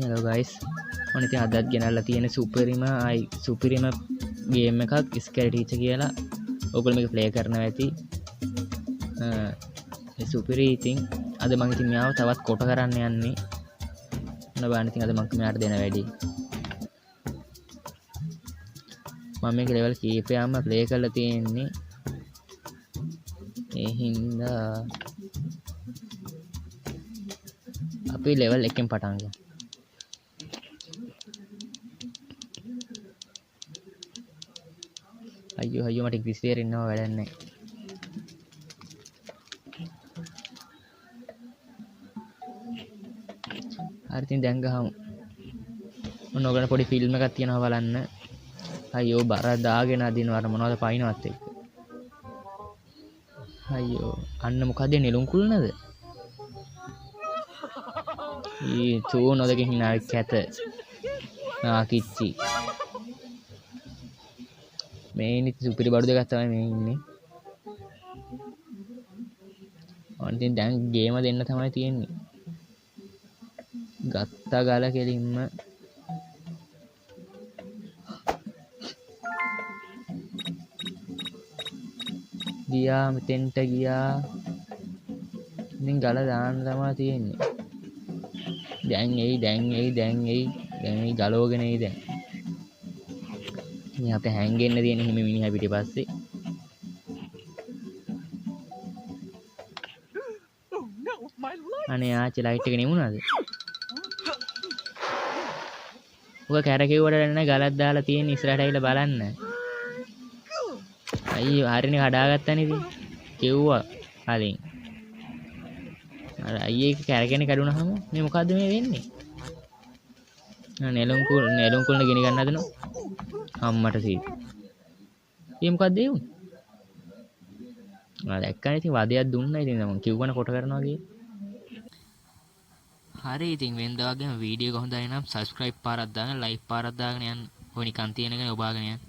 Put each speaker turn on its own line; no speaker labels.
Hello guys. ඔන්න ඉතින් අදත් ගෙනල්ලා තියෙන සුපිරිම ගේම් එකක් ස්කැර් ටීචර් කියලා. ඔයගොල්ලෝ මේක ප්ලේ කරනවා ඇති. ඒ සුපිරි ඉතින් අද මම ඉතින් මෙයාව තවත් කොට කරන්න යන්නේ. මොන බලන්න ඉතින් අද මම මෙයාට දෙන වැඩි. මම මේක ලෙවල් කීපයක්ම ප්ලේ කරලා තියෙන්නේ. ඒ හින්දා අපි ලෙවල් 1 ෙන් පටන් ගමු. අයියෝ මට ඉංග්‍රීසි තේරෙන්නව වැඩක් නැහැ. හරි ඉතින් දැන් ගහමු. ඔන්න ඔයගොල්ලෝ පොඩි ෆිල්ම් එකක් තියෙනවා බලන්න. අයියෝ බර දාගෙන අදිනවට මොනවද පයින්නවත් එක්ක. අයියෝ අන්න මොකද නෙළුම් කුල්නද? ඊ තෝ නොදකින් hina කැත. නාකිච්චි. මේ ඉන්නේ සුපිරි බඩු දෙකක් තමයි මේ ඉන්නේ. ඔන්න ඉතින් දැන් ගේම දෙන්න තමයි තියෙන්නේ. ගත්තා ගාල කෙලින්ම ගියා මෙතෙන්ට ගියා. ඉතින් ගල දාන්න තමයි තියෙන්නේ. දැන් එයි ගලවගෙන එයි දැන්. ඉතින් අපිට හැංගෙන්න තියෙන හිම මිනිහා පිටිපස්සේ. අනේ ආච්චි ලයිට් එක නෙමුණාද? ඔක කැරකෙව්වට නෑ ගලක් දාලා තියෙන ඉස්සරහට ඇවිල්ලා බලන්න. අයියෝ හරිනේ කඩාගත්තනේ ඉතින්. කෙව්වා කලින්. අර අයියේ කැරගෙන කැඩුනහම මේ මොකද්ද මේ වෙන්නේ? නෙළුම් කුල්න ගිනි ගන්න හදනවා. අම්මට සීත්. මේ මොකද්ද ඒ උන්? ආ දැක්කනේ ඉතින් වදයක් දුන්නා ඉතින් මම කිව්වනේ කොට කරනවා කියලා. හරි ඉතින් වෙනදා වගේම වීඩියෝ එක හොඳයි නම් subscribe පාරක් දාගෙන like පාරක් දාගෙන යන්න. ඔය නිකන් තියෙන එකනේ ඔබාගෙන යන්න.